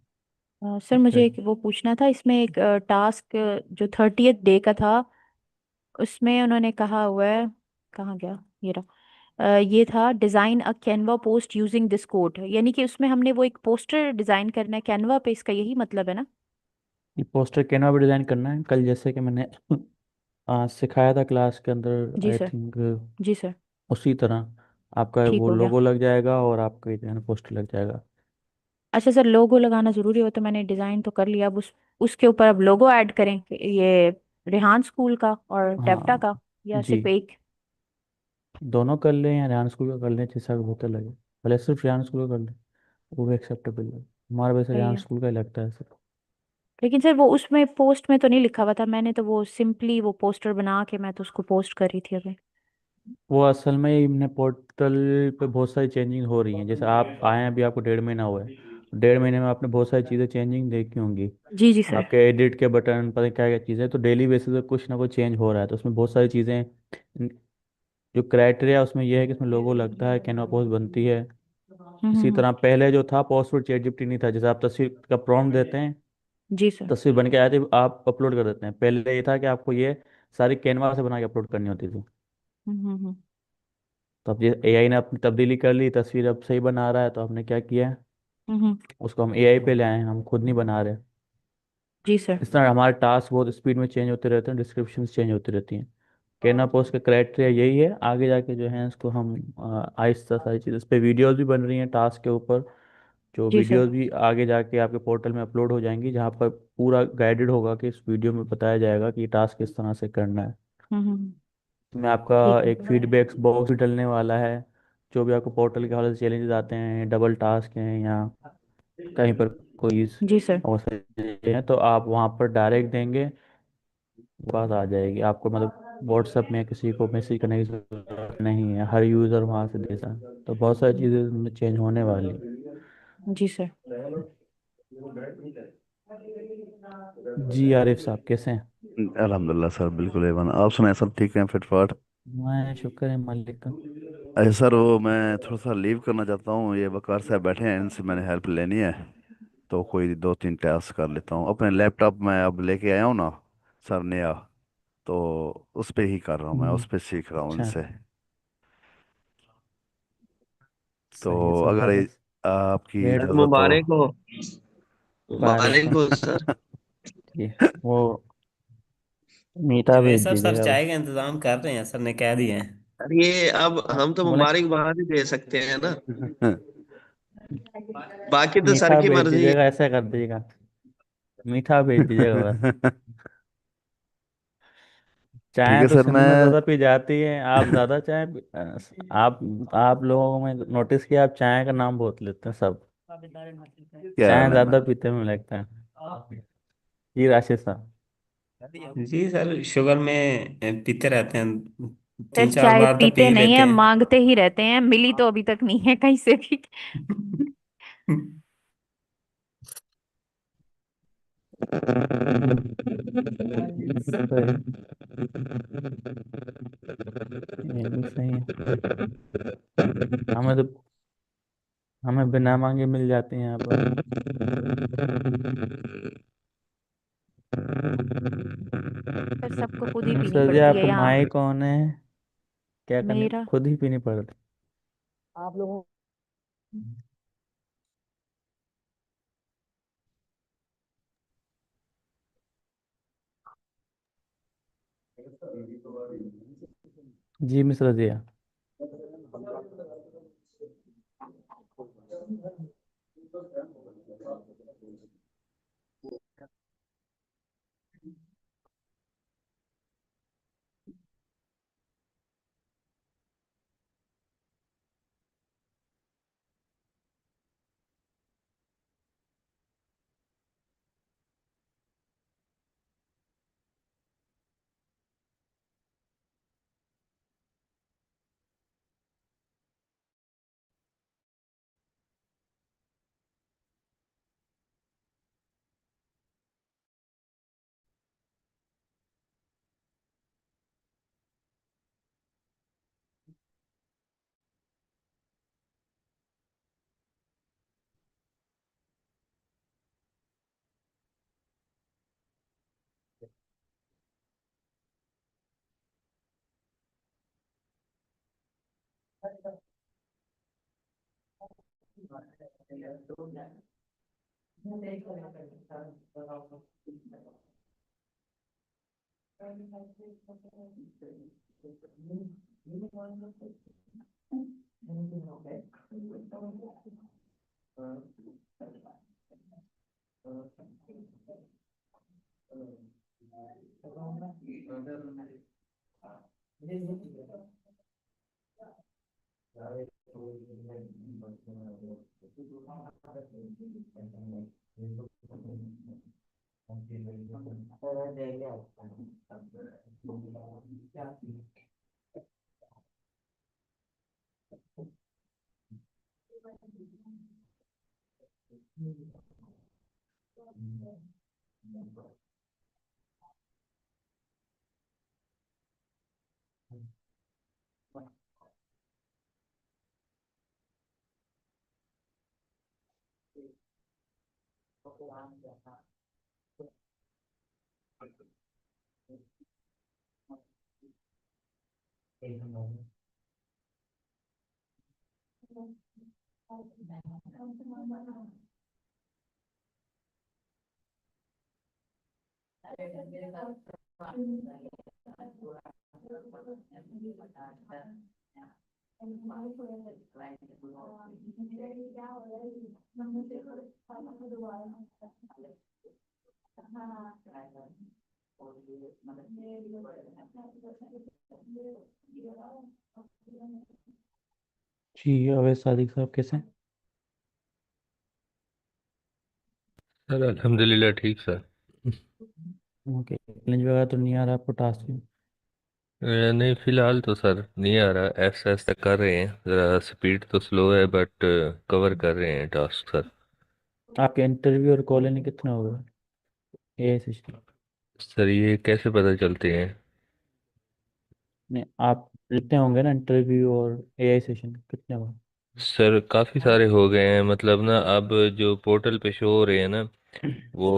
Sir okay. मुझे एक वो पूछना था, इसमें एक टास्क जो 30th डे का था, उसमें उन्होंने कहा हुआ है, कहाँ गया ये रहा, ये था design a Canva post using this code, यानी कि उसमें हमने वो एक पोस्टर डिजाइन करना है कैनवा पे, इसका यही मतलब है ना? ये पोस्टर कैनवा पे डिज़ाइन करना है, कल जैसे कि मैंने सिखाया था क्लास के अंदर, जी आई सर। थिंक जी सर। उसी तरह आपका ठीक वो हो गया। लोगो लग जाएगा और आपका ये जो है ना पोस्टर लग जाएगा। अच्छा सर, लोगो लगाना जरूरी हो तो मैंने डिजाइन तो कर लिया, अब उसके ऊपर अब लोगो ऐड करें ये रेहान स्कूल का और टेप्टा हाँ का, या जी, सिर्फ एक? दोनों कर लें या रेहान स्कूल का कर लें, जैसा भी बेहतर लगे। भले सिर्फ रेहान स्कूल का कर लें, वो भी एक्सेप्टेबल है। हमारा वैसे सही रेहान है। स्कूल का ही लगता है सर। लेकिन सर वो उसमें पोस्ट में तो नहीं लिखा हुआ था, मैंने तो वो सिंपली वो पोस्टर बना के मैं तो उसको पोस्ट कर रही थी अभी। वो असल में इमने पोर्टल पे बहुत सारी चेंजिंग हो रही हैं, जैसे आप आए हैं, अभी आपको 1.5 महीना हुआ है, 1.5 महीने में आपने बहुत सारी चीज़ें चेंजिंग देखी होंगी। जी जी सर। आपके एडिट के बटन, पता नहीं क्या क्या चीज़ें, तो डेली बेसिस पे कुछ ना कुछ चेंज हो रहा है, तो उसमें बहुत सारी चीज़ें, जो क्राइटेरिया उसमें यह है कि इसमें लोगो लगता है, कैनवा पोस्ट बनती है। इसी हम्म। तरह पहले जो था पोस्ट फॉर चैट जीपीटी नहीं था, जैसे आप तस्वीर का प्रॉम्प्ट देते हैं, जी सर। तस्वीर बन के आती है, आप अपलोड कर देते हैं। पहले ये था कि आपको ये सारी कैनवा से बना के अपलोड करनी होती थी। हम्म। तो अब ये एआई ने अपनी तब्दीली कर ली, तस्वीर अब सही बना रहा है, तो हमने क्या किया है, हम्म। उसको हम एआई पे ले आए हैं, हम खुद नहीं बना रहे। जी सर। इस तरह हमारे टास्क बहुत स्पीड में चेंज होते रहते हैं, डिस्क्रिप्शन चेंज होती रहती हैं। कैनवा पोस्ट का क्राइटेरिया यही है, आगे जाके जो है इसको हम आहिस्ता सारी चीज़, इस पे वीडियोस भी बन रही हैं टास्क के ऊपर, जो जी सर। वीडियोस भी आगे जाके आपके पोर्टल में अपलोड हो जाएंगी, जहाँ पर पूरा गाइडेड होगा कि इस वीडियो में बताया जाएगा कि टास्क किस तरह से करना है। हम्म। इसमें आपका ठीक है। एक फीडबैक बॉक्स भी डलने वाला है, जो भी आपको पोर्टल के हवाले से चैलेंजेस आते हैं, डबल टास्क हैं या कहीं पर कोई जी सर। और हैं, तो आप वहाँ पर डायरेक्ट देंगे, बात आ जाएगी आपको, मतलब व्हाट्सएप में किसी को मैसेज करने की जरूरत नहीं है, हर यूज़र वहाँ से दे सकता है। तो बहुत सारी चीज़ें चेंज होने वाली जी सर। हैं। जी आरिफ साहब कैसे हैं? अल्हम्दुलिल्लाह सर, बिल्कुल एवन। आप सुनाए, सब ठीक हैं, फिटफाट? मैं शुक्र है मालिक का। अच्छा सर, वो मैं थोड़ा सा लीव करना चाहता हूँ, ये वकार साहब बैठे हैं, इनसे मैंने हेल्प लेनी है, तो कोई 2-3 टास्क कर लेता हूँ। अपने लैपटॉप मैं अब लेके आया हूँ ना सर, नया, तो उस पे ही कर रहा हूँ, मैं उस पे सीख रहा हूँ अच्छा, उनसे। तो सही है अगर ज़बरदस्त। आपकी वेट। सर इजाज़त हो। मुबारक हो। वालेकुम। मुबारक हो सर। ये वो मीठा भेज जैसा सर दीजिएगा चाय बस। का इंतजाम कर रहे हैं, सर ने कह दिए हैं। ये अब हम तो बोले मुबारक बाद ही दे सकते हैं ना, बाकी तो सर मीठा की भेज मर्जी है। दीजिएगा, ऐसा कर दीजिएगा, मीठा भेज दीजिएगा बस। ठीक चाय है तो सर, सिंध मैं में ज़्यादा पी जाती है, आप ज़्यादा चाय आप लोगों में नोटिस किया, आप चाय का नाम बहुत लेते हैं सब, क्या चाय हाल है मैं। ज़्यादा पीते हैं मुझे लगता है। जी राशिद साहब। जी सर, शुगर में पीते रहते हैं, सर 3-4 चाय बार तो पीते पी नहीं लेते है, हैं। मांगते ही रहते हैं, मिली तो अभी तक नहीं है कहीं से भी। सही। ये भी सही है। हमें तो हमें बिना मांगे मिल जाते हैं यहाँ पर। सर सबको खुद ही पीनी सर जी, पड़ती है आपको यहाँ। माई कौन है? क्या करने मेरा खुद ही पीनी पड़ती? आप लोगों जी मिश्रा जी। जी अवैध सादिक साहब कैसे हैं? सर अल्हम्दुलिल्लाह ठीक सर। ओके, चैलेंज वगैरह तो नहीं आ रहा आपको टास्क में? नहीं फिलहाल तो सर नहीं आ रहा, ऐसा ऐसा कर रहे हैं, ज़रा स्पीड तो स्लो है बट कवर कर रहे हैं टास्क सर। आपके इंटरव्यू और कॉलिंग कितने हो गए एआई सिस्टम? सर ये कैसे पता चलते हैं? नहीं, आप लिखते होंगे ना इंटरव्यू और एआई सेशन कितने हो? सर काफ़ी सारे हो गए हैं, मतलब ना अब जो पोर्टल पे शो हो रहे हैं ना वो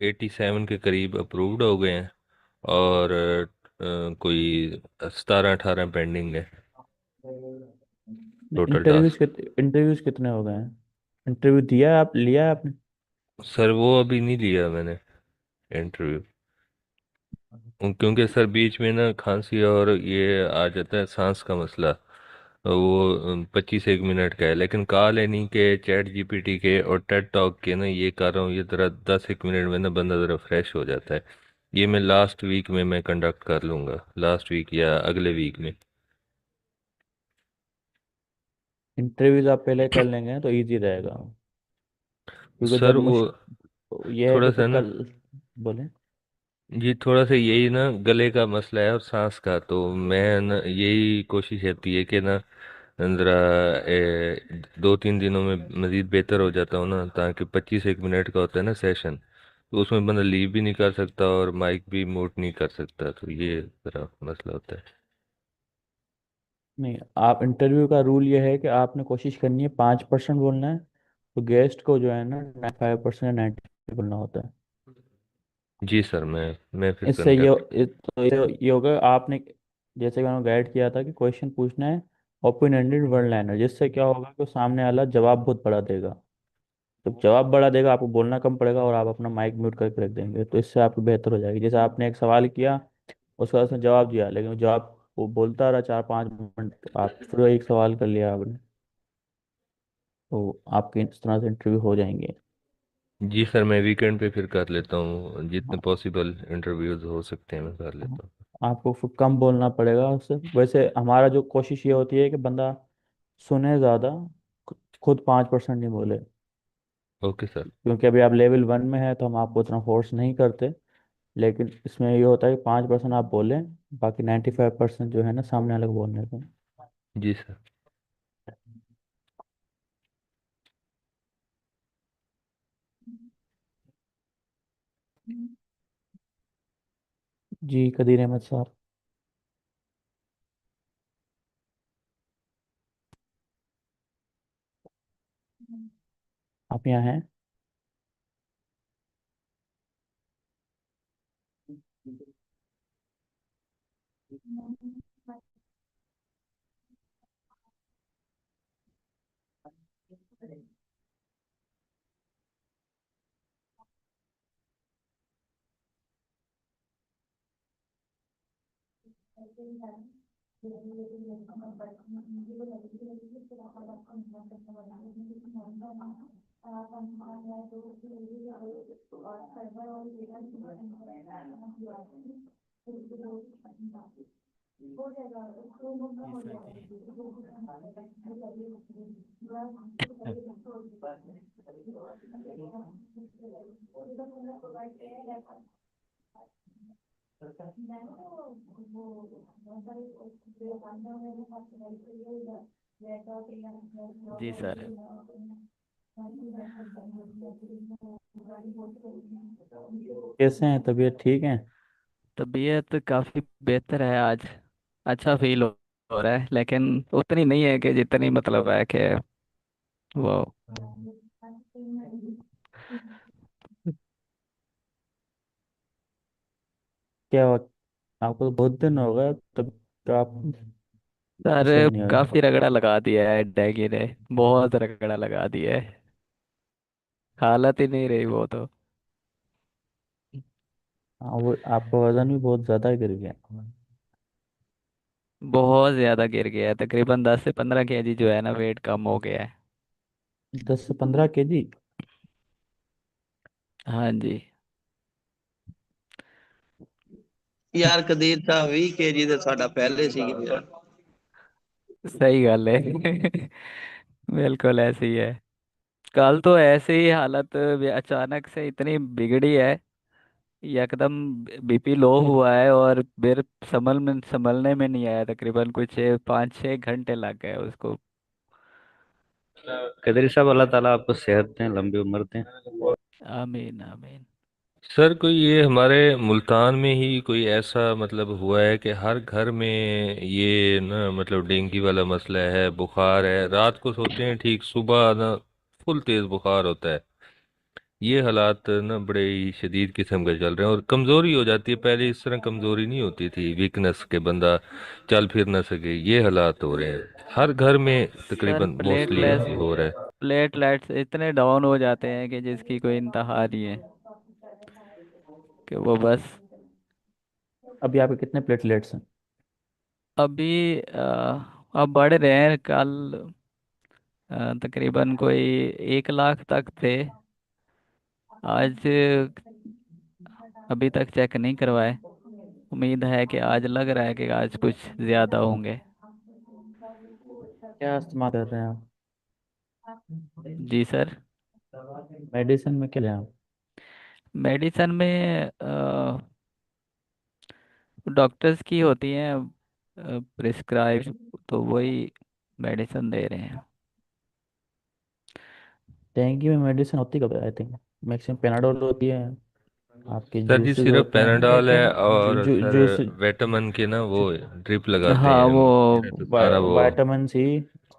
87 के करीब अप्रूव्ड हो गए हैं और कोई 17-18 पेंडिंग है टोटल इंटरव्यूज टास्क। इंटरव्यूज कितने हो गए हैं? इंटरव्यू दिया है आप, लिया है आपने? सर वो अभी नहीं लिया मैंने इंटरव्यू, क्योंकि सर बीच में ना खांसी और ये आ जाता है, सांस का मसला। वो 25 एक मिनट का है, लेकिन कॉल एनी के, चैट जीपीटी के और टेड टॉक के ना ये कर रहा हूँ, ये ज़रा 10 एक मिनट में ना बंदा ज़रा फ्रेश हो जाता है। ये मैं लास्ट वीक में मैं कंडक्ट कर लूँगा, लास्ट वीक या अगले वीक में। इंटरव्यूज आप पहले कर लेंगे तो इजी रहेगा, क्योंकि सर जब वो ये है थोड़ा कि फिर सा ना, कल बोले। ये थोड़ा सा यही ना गले का मसला है और सांस का, तो मैं ना यही कोशिश रहती है कि ना ज़रा 2-3 दिनों में मज़ीद बेहतर हो जाता हूँ ना, ताकि 25 एक मिनट का होता है ना सेशन, तो उसमें बंदा लीव भी नहीं कर सकता और माइक भी म्यूट नहीं कर सकता, तो ये जरा मसला होता है। नहीं, आप इंटरव्यू का रूल ये है कि आपने कोशिश करनी है 5% बोलना है, तो गेस्ट को जो है ना 95% या 90 बोलना होता है। जी सर, मैं फिर इससे ये कंटेक्ट। तो ये होगा आपने, जैसे कि मैंने गाइड किया था कि क्वेश्चन पूछना है ओपन एंडेड वन लाइनर, जिससे क्या होगा कि सामने वाला जवाब बहुत बड़ा देगा। तो जवाब बड़ा देगा, आपको बोलना कम पड़ेगा और आप अपना माइक म्यूट करके रख देंगे, तो इससे आपकी बेहतर हो जाएगी। जैसे आपने एक सवाल किया, उसका उसने जवाब दिया, लेकिन वो जवाब वो बोलता रहा 4-5 मिनट, तो आप फिर एक सवाल कर लिया आपने, तो आपके इस तरह से इंटरव्यू हो जाएंगे। जी सर, मैं वीकेंड पे फिर कर लेता हूँ, जितने हाँ, पॉसिबल इंटरव्यूज हो सकते हैं मैं कर हाँ, लेता हूँ। आपको फिर कम बोलना पड़ेगा उससे। वैसे हमारा जो कोशिश ये होती है कि बंदा सुने ज़्यादा, खुद 5% नहीं बोले। Okay sir. क्योंकि अभी आप लेवल 1 में है तो हम आपको उतना फोर्स नहीं करते, लेकिन इसमें ये होता है कि 5% आप बोलें, बाकी 95% जो है ना सामने वाले को बोलने को। जी सर। जी कदीर अहमद साहब। आप यहाँ हैं? जी सर जी। जी सर। कैसे हैं, तबीयत ठीक है? तबीयत काफ़ी बेहतर है आज। अच्छा फील हो रहा है, लेकिन उतनी नहीं है कि जितनी मतलब है कि वो। क्या आपको तो बहुत दिन हो गए, तब तो आप सर सही नहीं हुए। काफ़ी रगड़ा लगा दिया है डैगी ने। बहुत रगड़ा लगा दिया है। हालत ही नहीं रही वो तो। हाँ, वो आपका वजन भी बहुत ज़्यादा गिर गया। बहुत ज़्यादा गिर गया है, तकरीबन 10 से 15 केजी जो है ना, वेट कम हो गया है। 10 से 15 केजी? हाँ जी। यार कदीर साहब 20 kg ਤੇ ਸਾਡਾ ਪਹਿਲੇ ਸੀ ਗਿਆ। सही गल है। बिल्कुल ऐसे ही है। कल तो ऐसे ही हालत अचानक से इतनी बिगड़ी है। एकदम बीपी लो हुआ है और फिर संभलने में नहीं आया, तकरीबन कुछ 5-6 घंटे लग गए उसको। कदरी साहब, अल्लाह ताला आपको सेहत दें, लंबी उम्र दें। आमीन आमीन। सर कोई ये हमारे मुल्तान में ही कोई ऐसा मतलब हुआ है कि हर घर में ये ना मतलब डेंगू वाला मसला है, बुखार है, रात को सोते हैं ठीक, सुबह ना फुल तेज बुखार होता है। ये हालात ना बड़े ही शदीद किस्म के चल रहे हैं और कमज़ोरी हो जाती है। पहले इस तरह कमज़ोरी नहीं होती थी, वीकनेस के बंदा चल फिर ना सके, ये हालात हो रहे हैं हर घर में सर तकरीबन, मोस्टली प्लेटलेस हो रहा है। प्लेटलेट्स इतने डाउन हो जाते हैं कि जिसकी कोई इंतहा नहीं है, कि वो बस। अभी आपके कितने प्लेटलेट्स हैं? अभी अब बढ़ रहे हैं। कल तकरीबन कोई 1 लाख तक थे। आज अभी तक चेक नहीं करवाए। उम्मीद है कि आज, लग रहा है कि आज कुछ ज़्यादा होंगे। क्या इस्तेमाल कर रहे हैं आप? जी सर। मेडिसिन में क्या लें आप? मेडिसन में डॉक्टर्स की होती हैं प्रिस्क्राइब, तो वही मेडिसिन दे रहे हैं। डेंगू में मेडिसिन होती कब है? आई थिंक मैक्सिमम पेनाडोल होती है। आपके सर जी जूसेस सिर्फ होते हैं पैनाडॉल है जू, और जू, सर जूस विटामिन के ना वो ड्रिप लगाते हाँ हैं वो मेरा तो सारा वो।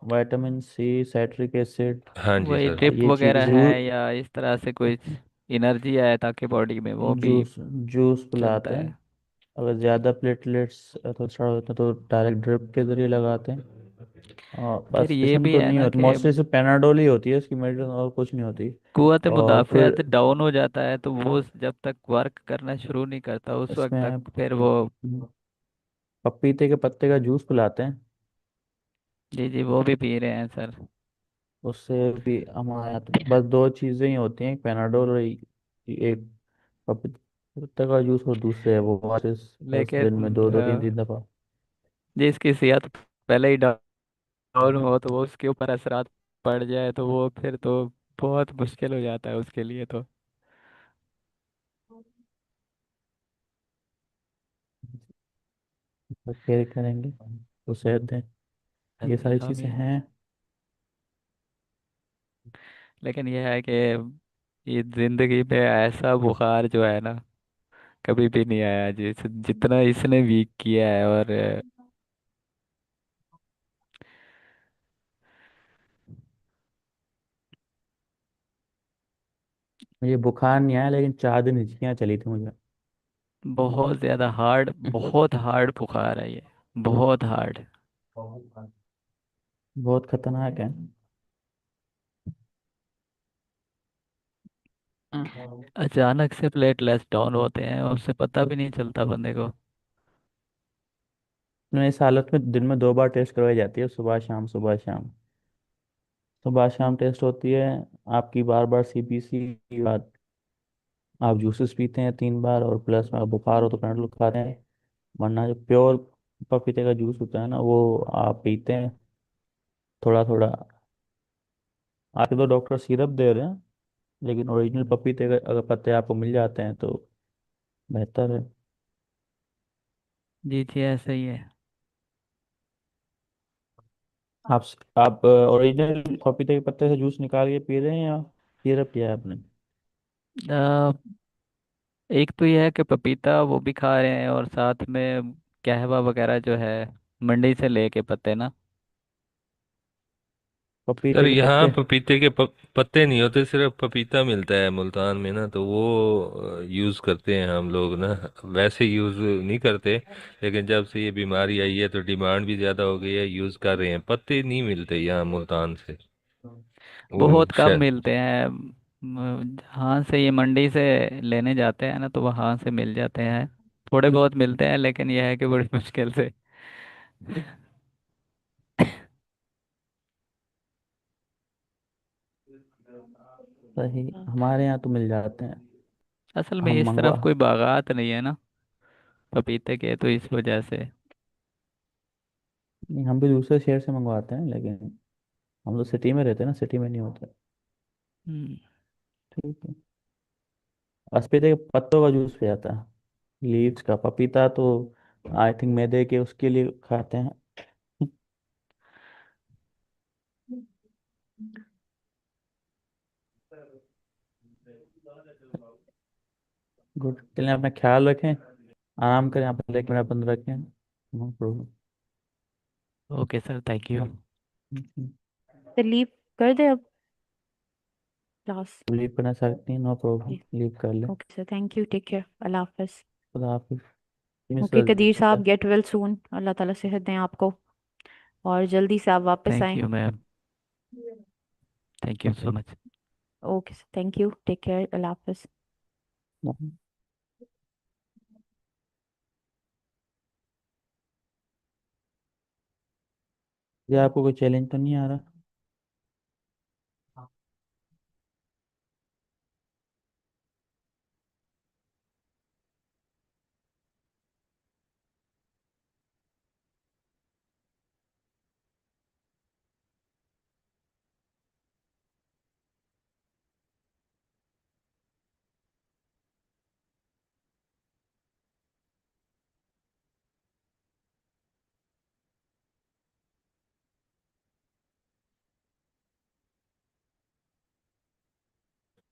विटामिन सी साइट्रिक एसिड, हाँ जी वही सर। ड्रिप ये चीज वगैरह है या इस तरह से कोई एनर्जी आए ताकि बॉडी में वो भी जूस जूस चलता पिलाते हैं। है। अगर ज़्यादा प्लेटलेट्स तो स्टार्ट होते हैं तो डायरेक्ट ड्रिप के जरिए लगाते हैं। और फिर बस ये इसमें भी तो है नहीं ना होती, कि मोस्टली सिर्फ पेनाडोल ही होती है इसकी मेडिसिन, और कुछ नहीं होती। कुव्वत और फिर मुदाफ़अत डाउन हो जाता है तो वो जब तक वर्क करना शुरू नहीं करता उस वक्त तक इसमें फिर वो। पपीते के पत्ते का जूस पिलाते हैं। जी जी वो भी पी रहे हैं सर। उससे भी हमारे यहाँ तो बस दो चीज़ें ही होती हैं, एक पेनाडोल और एक पपीते का जूस, और दूसरे है वो ORS, बस दिन में लेकिन दो दो तीन तीन दफ़ा। जिसकी सेहत पहले ही डाउन हो तो वो उसके ऊपर असरात पड़ जाए तो वो फिर तो बहुत मुश्किल हो जाता है उसके लिए तो। तो केयर करेंगे तो सेहत दें, ये सारी चीज़ें आमीन। हैं। लेकिन यह है कि ये जिंदगी में ऐसा बुखार जो है ना कभी भी नहीं आया जितना इसने वीक किया है। और मुझे बुखार नहीं आया, लेकिन 4 दिन हिचकियाँ चली थी मुझे। बहुत ज्यादा हार्ड, बहुत हार्ड बुखार है ये, बहुत हार्ड। बहुत खतरनाक है। अचानक से प्लेटलेट्स डाउन होते हैं उससे पता भी नहीं चलता बंदे को। इस हालत में दिन में 2 बार टेस्ट करवाई जाती है, सुबह शाम सुबह शाम। सुबह शाम टेस्ट होती है आपकी, बार बार CBC की बात। आप जूसेस पीते हैं 3 बार, और प्लस में आप बुखार हो तो पैनाडोल खाते हैं। वरना जो प्योर पपीते का जूस होता है ना, वो आप पीते हैं थोड़ा थोड़ा। आपके तो डॉक्टर सिरप दे रहे हैं, लेकिन ओरिजिनल पपीते का अगर पत्ते आपको मिल जाते हैं तो बेहतर है। जी जी ऐसा ही है। आप आप ओरिजिनल पपीते के पत्ते से जूस निकाल के पी रहे हैं या सिरप किया है आपने? अ, एक तो यह है कि पपीता वो भी खा रहे हैं और साथ में कहवा वगैरह जो है मंडी से लेके पत्ते ना। सर पपीते के यहाँ पत्ते। पपीते के पत्ते नहीं होते, सिर्फ पपीता मिलता है मुल्तान में ना, तो वो यूज़ करते हैं हम लोग ना। वैसे यूज़ नहीं करते, लेकिन जब से ये बीमारी आई है तो डिमांड भी ज़्यादा हो गई है, यूज़ कर रहे हैं। पत्ते नहीं मिलते यहाँ मुल्तान से, वो बहुत कम शायद। मिलते हैं। जहाँ से ये मंडी से लेने जाते हैं ना तो वहाँ से मिल जाते हैं। थोड़े बहुत मिलते हैं लेकिन यह है कि बड़ी मुश्किल से। सही, हमारे यहाँ तो मिल जाते हैं। असल में हम इस मंगवा तरफ कोई बागात नहीं है ना पपीते के, तो इस वजह से। नहीं, हम भी दूसरे शहर से मंगवाते हैं, लेकिन हम लोग सिटी में रहते हैं ना, सिटी में नहीं होता। हम्म, ठीक है। पपीते के पत्तों का जूस पिया जाता है, लीव्स का। पपीता तो आई थिंक मैदे के उसके लिए खाते हैं। गुड, चलिए अपना ख्याल रखें, आराम करें, आप एक मिनट बंद रखें। No problem. Okay sir thank you. तो लीव कर दे अब क्लास। लीव करना सकती हैं, नो प्रॉब्लम, लीव कर लें। Okay sir, thank you, take care, अल्लाह हाफिज। खुदा हाफिज ओके मिस्टर। कदीर साहब, गेट वेल सून, अल्लाह ताला सेहत दें आपको, और जल्दी से आप वापस थैंक आएं। You ma'am. Thank you so much. Okay sir, thank you, take care, अल्लाह हाफिज। ये आपको कोई चैलेंज तो नहीं आ रहा?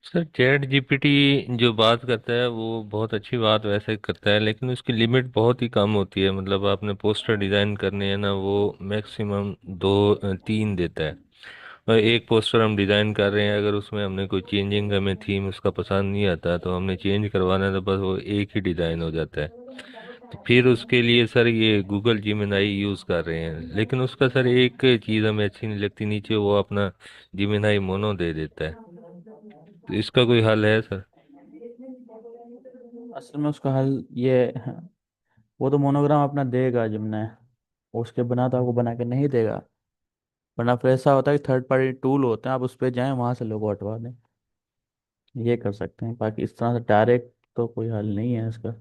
सर चैट जीपीटी जो बात करता है वो बहुत अच्छी बात वैसे करता है, लेकिन उसकी लिमिट बहुत ही कम होती है। मतलब आपने पोस्टर डिज़ाइन करने हैं ना, वो मैक्सिमम दो तीन देता है। और एक पोस्टर हम डिज़ाइन कर रहे हैं, अगर उसमें हमने कोई चेंजिंग, हमें थीम उसका पसंद नहीं आता तो हमने चेंज करवाना है, तो बस वो एक ही डिज़ाइन हो जाता है। तो फिर उसके लिए सर ये गूगल जिमिनाई यूज़ कर रहे हैं, लेकिन उसका सर एक चीज़ हमें अच्छी नहीं लगती, नीचे वो अपना जिमिनाई मोनो दे देता है। तो इसका कोई हल है सर? असल में उसका हल ये है, वो तो मोनोग्राम अपना देगा जिमना, उसके बना तो आपको बना के नहीं देगा। वरना फिर ऐसा होता है कि थर्ड पार्टी टूल होते हैं, आप उस पर जाएं वहां से लोगो हटवा दें, ये कर सकते हैं। बाकी इस तरह से डायरेक्ट तो कोई हल नहीं है इसका।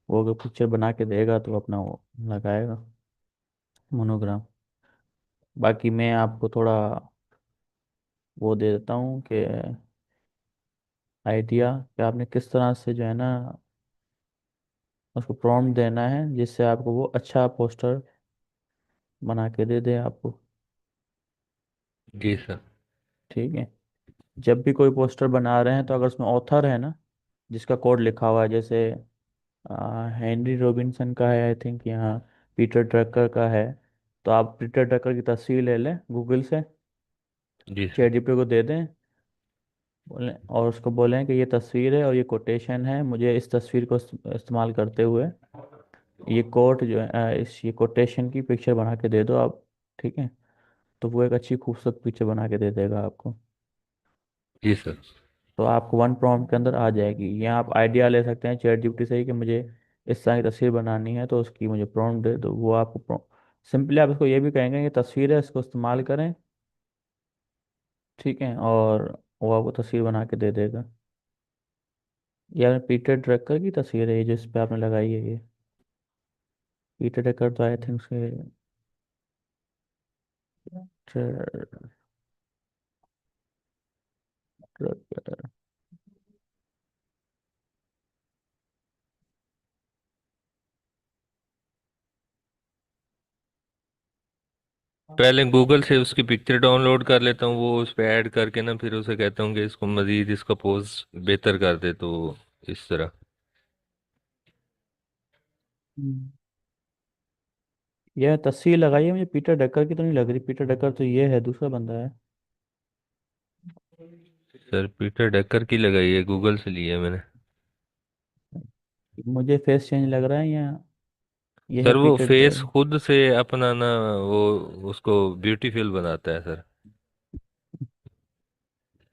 वो अगर पिक्चर बना के देगा तो अपना वो लगाएगा मोनोग्राम। बाकी मैं आपको थोड़ा वो दे देता हूँ कि आइडिया कि आपने किस तरह से जो है ना उसको प्रॉम्प्ट देना है जिससे आपको वो अच्छा पोस्टर बना के दे दे आपको। जी सर। ठीक है। जब भी कोई पोस्टर बना रहे हैं तो अगर उसमें ऑथर है ना, जिसका कोड लिखा हुआ है, जैसे हेनरी रॉबिन्सन का है आई थिंक, यहाँ पीटर ड्रकर का है, तो आप पीटर ड्रकर की तस्वीर ले लें गूगल से, जी सर। चैट जीपीटी को दे दें, बोलें और उसको बोलें कि ये तस्वीर है और ये कोटेशन है, मुझे इस तस्वीर को इस्तेमाल करते हुए ये कोट जो है इस ये कोटेशन की पिक्चर बना के दे दो आप। ठीक है। तो वो एक अच्छी खूबसूरत पिक्चर बना के दे देगा आपको। जी सर। तो आपको वन प्रॉम्प्ट के अंदर आ जाएगी। या आप आइडिया ले सकते हैं चैट जीपीटी से ही कि मुझे इस तरह की तस्वीर बनानी है, तो उसकी मुझे प्रॉम्प्ट दे दो, वो आपको सिंपली आप इसको ये भी कहेंगे ये तस्वीर है, इसको इस्तेमाल करें। ठीक है। और वो आपको तस्वीर बना के दे देगा। या पीटर ड्रकर की तस्वीर है ये जिस पे आपने लगाई है ये, पीटर ड्रकर तो आई थिंक उसके ड्रकर। पहले गूगल से उसकी पिक्चर डाउनलोड कर लेता हूँ, वो उस पर ऐड करके ना फिर उसे कहता हूँ कि इसको मजीद इसका पोज बेहतर कर दे, तो इस तरह। हम्म। यह तस्वीर लगाई है, मुझे पीटर डकर की तो नहीं लग रही, पीटर डकर तो ये है, दूसरा बंदा है। सर पीटर डेकर की लगाई है, गूगल से ली है मैंने। मुझे फेस चेंज लग रहा है, या ये है सर वो पीटर फेस खुद से अपना ना, वो उसको ब्यूटीफुल बनाता है सर।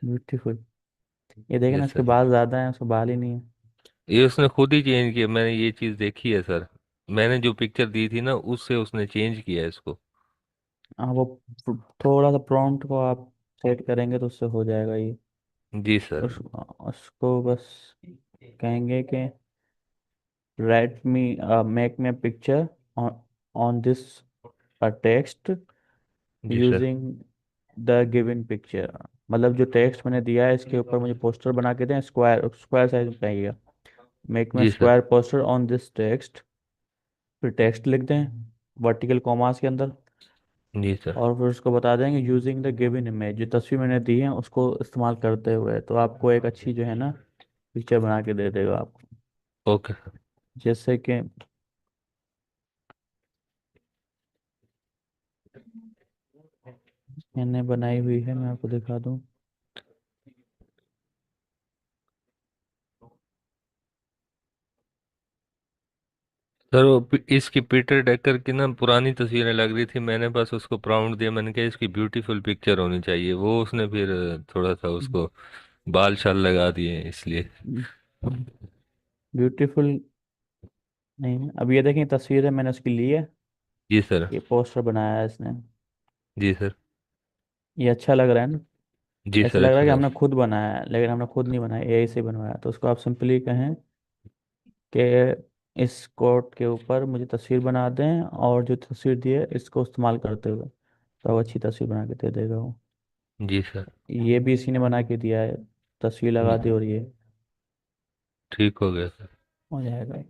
ब्यूटीफुल। ये देखे ना, यस इसके सर। बाल ज्यादा हैं, उसके बाल ही नहीं है। ये उसने खुद ही चेंज किया, मैंने ये चीज़ देखी है सर। मैंने जो पिक्चर दी थी ना, उससे उसने चेंज किया है इसको। हाँ वो थोड़ा सा प्रॉम्प्ट को आप सेट करेंगे तो उससे हो जाएगा ये। जी सर। उसको बस कहेंगे कि write me make me a picture on this text जी sir. Using the given picture. मतलब जो टेक्स्ट मैंने दिया है इसके ऊपर मुझे पोस्टर बना के दें, स्क्वायर स्क्वायर साइज में चाहिए। मेक मी जी sir. Square poster on this text, फिर टेक्स्ट लिख दें वर्टिकल कॉमास के अंदर। जी सर। और फिर उसको बता देंगे यूजिंग द गिवन इमेज, जो तस्वीर मैंने दी है उसको इस्तेमाल करते हुए, तो आपको एक अच्छी जो है ना पिक्चर बना के दे देगा आपको। Okay sir. जैसे कि मैंने बनाई हुई है, मैं आपको दिखा दूं। सर वो इसकी पीटर डेकर की ना पुरानी तस्वीरें लग रही थी, मैंने बस उसको प्रॉम्प्ट दिया, मैंने कहा इसकी ब्यूटीफुल पिक्चर होनी चाहिए, वो उसने फिर थोड़ा सा उसको बाल शाल लगा दिए इसलिए। ब्यूटीफुल नहीं है। अब ये देखें तस्वीर है मैंने उसकी ली है, जी सर। ये पोस्टर बनाया है इसने। जी सर। ये अच्छा लग रहा है ना। जी ऐसा सर, लग रहा अच्छा है कि लग हमने खुद बनाया है, लेकिन हमने खुद नहीं बनाया, एआई से बनवाया। तो उसको आप सिंपली कहें कि इस कोड के ऊपर मुझे तस्वीर बना दें और जो तस्वीर दी है इसको इस्तेमाल करते हुए, तो अब अच्छी तस्वीर बना के दे देगा वो। जी सर। ये भी इसी ने बना के दिया है, तस्वीर लगा दी जी, और ये ठीक हो गया सर। हो जाएगा।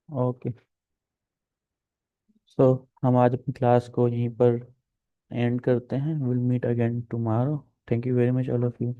ओके। सो हम आज अपनी क्लास को यहीं पर एंड करते हैं। Will meet again tomorrow. Thank you very much all of you.